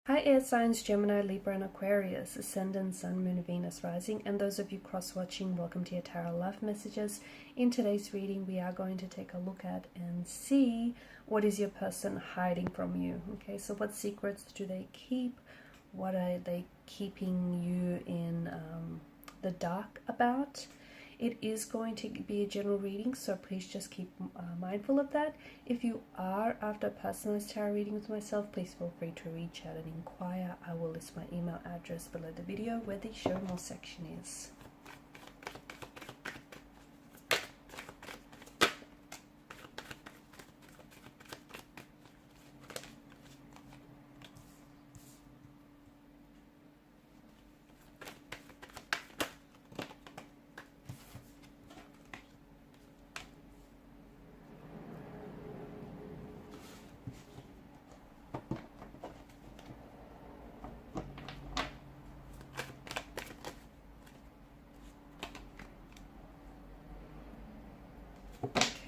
Hi air signs Gemini, Libra and Aquarius, Ascendant, Sun, Moon, Venus, Rising, and those of you cross-watching, welcome to your Tarot Love Messages. In today's reading, we are going to take a look at and see what is your person hiding from you. Okay, so what secrets do they keep? What are they keeping you in the dark about? It is going to be a general reading, so please just keep mindful of that. If you are after a personalized tarot reading with myself, please feel free to reach out and inquire. I will list my email address below the video where the show more section is.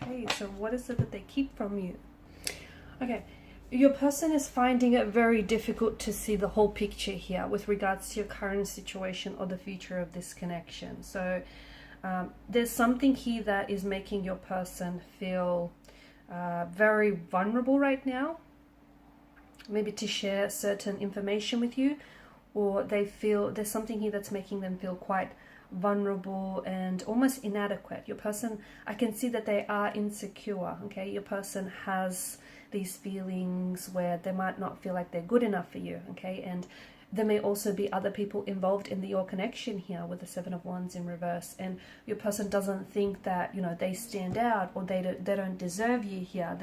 Okay, so what is it that they keep from you? Okay, your person is finding it very difficult to see the whole picture here with regards to your current situation or the future of this connection. So there's something here that is making your person feel very vulnerable right now, maybe to share certain information with you, or they feel there's something here that's making them feel quite vulnerable and almost inadequate. Your person, I can see that they are insecure. Okay, your person has these feelings where they might not feel like they're good enough for you. Okay, and there may also be other people involved in your connection here with the Seven of Wands in reverse, and your person doesn't think that, you know, they stand out or they don't deserve you here.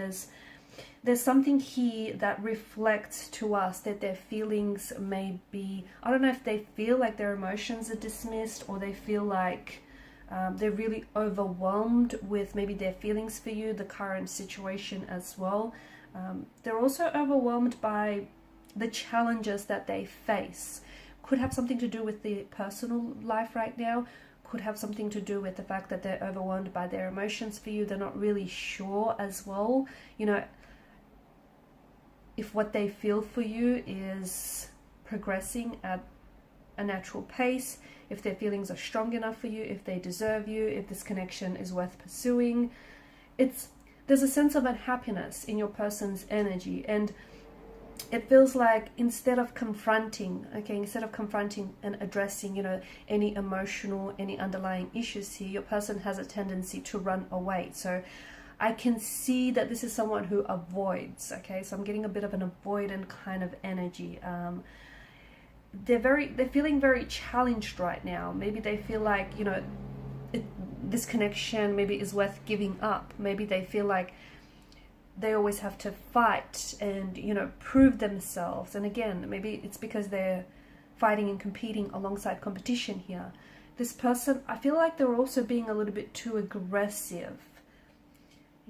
There's something here that reflects to us that their feelings may be, I don't know if they feel like their emotions are dismissed, or they feel like they're really overwhelmed with maybe their feelings for you, the current situation as well. They're also overwhelmed by the challenges that they face. Could have something to do with the personal life right now. Could have something to do with the fact that they're overwhelmed by their emotions for you. They're not really sure as well, you know, if what they feel for you is progressing at a natural pace, if their feelings are strong enough for you, if they deserve you, if this connection is worth pursuing. There's a sense of unhappiness in your person's energy, and it feels like instead of confronting and addressing, you know, any emotional, any underlying issues here, your person has a tendency to run away. So I can see that this is someone who avoids. Okay, so I'm getting a bit of an avoidant kind of energy. They're feeling very challenged right now. Maybe they feel like, you know, this connection maybe is worth giving up. Maybe they feel like they always have to fight and, you know, prove themselves. And again, maybe it's because they're fighting and competing alongside competition here. This person, I feel like they're also being a little bit too aggressive.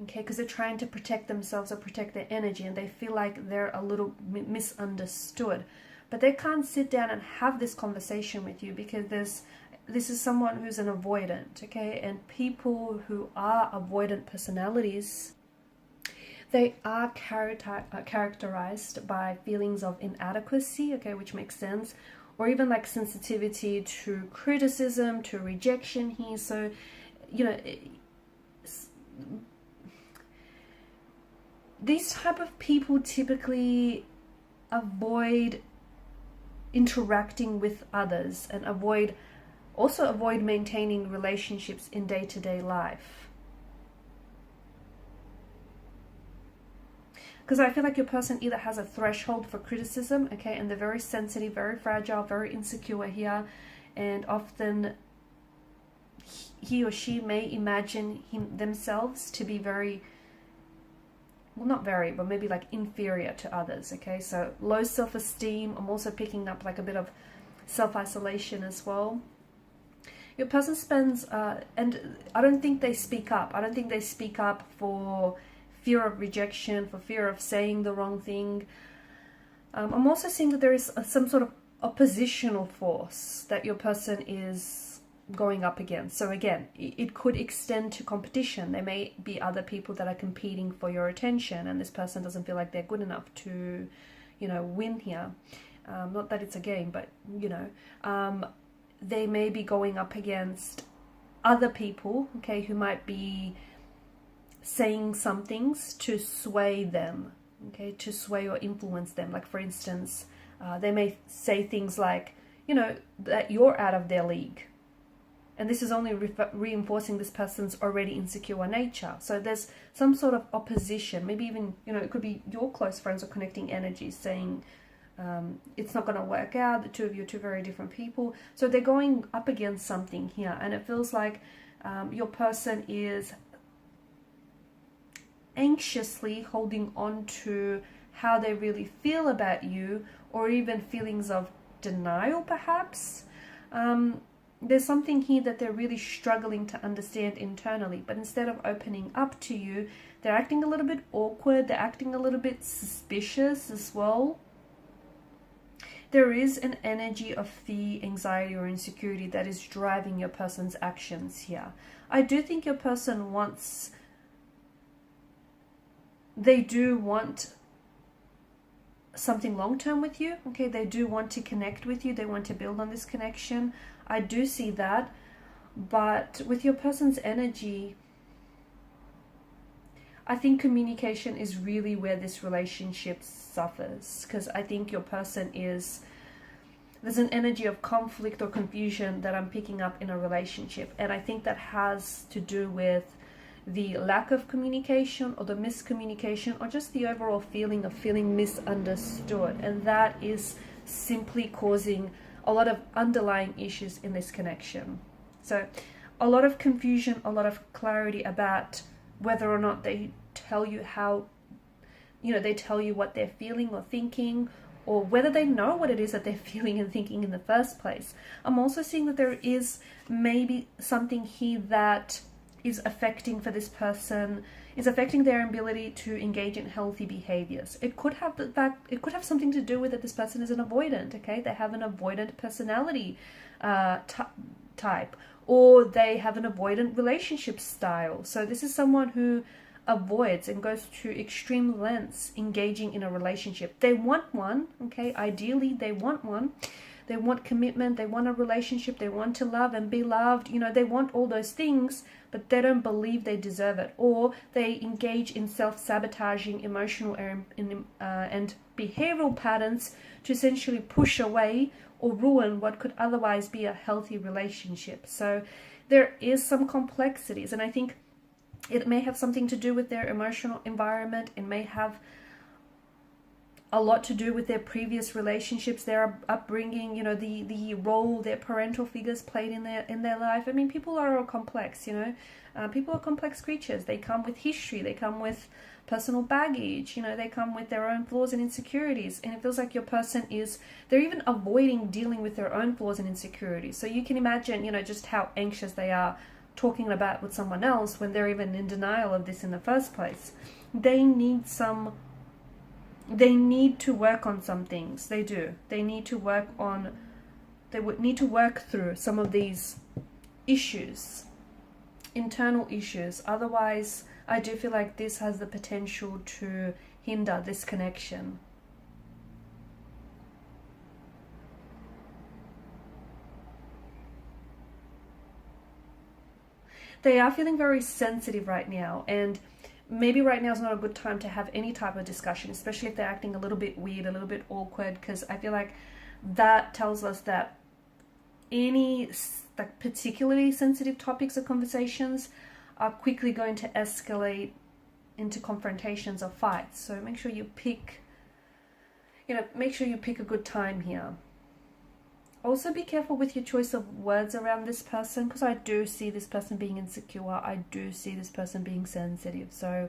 Okay, because they're trying to protect themselves or protect their energy, and they feel like they're a little misunderstood. But they can't sit down and have this conversation with you because this is someone who's an avoidant. Okay, and people who are avoidant personalities, they are characterized by feelings of inadequacy, okay, which makes sense, or even like sensitivity to criticism, to rejection here. So, you know, these type of people typically avoid interacting with others and also avoid maintaining relationships in day-to-day life. Because I feel like your person either has a threshold for criticism, okay, and they're very sensitive, very fragile, very insecure here, and often he or she may imagine themselves to be very, well, not very, but maybe like inferior to others. Okay, so low self-esteem. I'm also picking up like a bit of self-isolation as well. Your person spends, and I don't think they speak up. I don't think they speak up for fear of rejection, for fear of saying the wrong thing. I'm also seeing that there is some sort of oppositional force that your person is going up against. So again, it could extend to competition. There may be other people that are competing for your attention, and this person doesn't feel like they're good enough to, you know, win here. Not that it's a game, but you know, they may be going up against other people, okay, who might be saying some things to sway them, okay, to sway or influence them. Like for instance, they may say things like, you know, that you're out of their league. And this is only reinforcing this person's already insecure nature. So there's some sort of opposition, maybe even, you know, it could be your close friends or connecting energies saying it's not going to work out. The two of you are two very different people. So they're going up against something here. And it feels like your person is anxiously holding on to how they really feel about you, or even feelings of denial perhaps. There's something here that they're really struggling to understand internally, but instead of opening up to you, they're acting a little bit awkward, they're acting a little bit suspicious as well. There is an energy of fear, anxiety, or insecurity that is driving your person's actions here. I do think your person wants, they do want something long-term with you, okay? They do want to connect with you, they want to build on this connection. I do see that, but with your person's energy, I think communication is really where this relationship suffers, because I think your person is, there's an energy of conflict or confusion that I'm picking up in a relationship, and I think that has to do with the lack of communication or the miscommunication, or just the overall feeling of feeling misunderstood, and that is simply causing a lot of underlying issues in this connection. So a lot of confusion, a lot of clarity about whether or not they tell you how, you know, they tell you what they're feeling or thinking, or whether they know what it is that they're feeling and thinking in the first place. I'm also seeing that there is maybe something here that is affecting for this person, is affecting their ability to engage in healthy behaviors. It could have the fact, it could have something to do with that this person is an avoidant, okay? They have an avoidant personality type, or they have an avoidant relationship style. So this is someone who avoids and goes to extreme lengths engaging in a relationship. They want one, okay? Ideally, they want one. They want commitment, they want a relationship, they want to love and be loved, you know, they want all those things, but they don't believe they deserve it, or they engage in self-sabotaging emotional and behavioral patterns to essentially push away or ruin what could otherwise be a healthy relationship. So there is some complexities, and I think it may have something to do with their emotional environment. It may have a lot to do with their previous relationships, their upbringing, you know, the role their parental figures played in their life. I mean, people are all complex, you know. People are complex creatures. They come with history. They come with personal baggage. You know, they come with their own flaws and insecurities. And it feels like your person is, they're even avoiding dealing with their own flaws and insecurities. So you can imagine, you know, just how anxious they are talking about with someone else when they're even in denial of this in the first place. They need to work on some things. They do. They need to work on, they would need to work through some of these issues, internal issues. Otherwise, I do feel like this has the potential to hinder this connection. They are feeling very sensitive right now, and maybe right now is not a good time to have any type of discussion, especially if they're acting a little bit weird, a little bit awkward, because I feel like that tells us that any like particularly sensitive topics or conversations are quickly going to escalate into confrontations or fights. So make sure you pick a good time here. Also be careful with your choice of words around this person, because I do see this person being insecure. I do see this person being sensitive. So,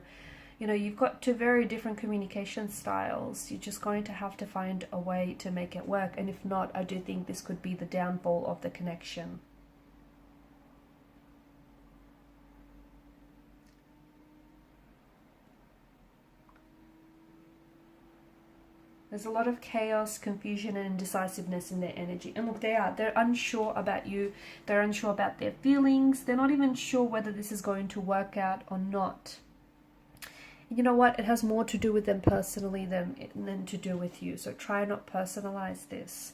you know, you've got two very different communication styles. You're just going to have to find a way to make it work. And if not, I do think this could be the downfall of the connection. There's a lot of chaos, confusion, and indecisiveness in their energy. And look, they're unsure about you. They're unsure about their feelings. They're not even sure whether this is going to work out or not. You know what? It has more to do with them personally than to do with you. So try not personalize this,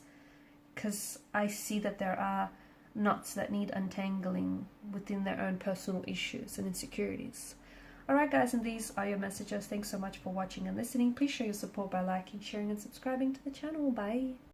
because I see that there are knots that need untangling within their own personal issues and insecurities. Alright guys, and these are your messages. Thanks so much for watching and listening. Please show your support by liking, sharing and subscribing to the channel. Bye.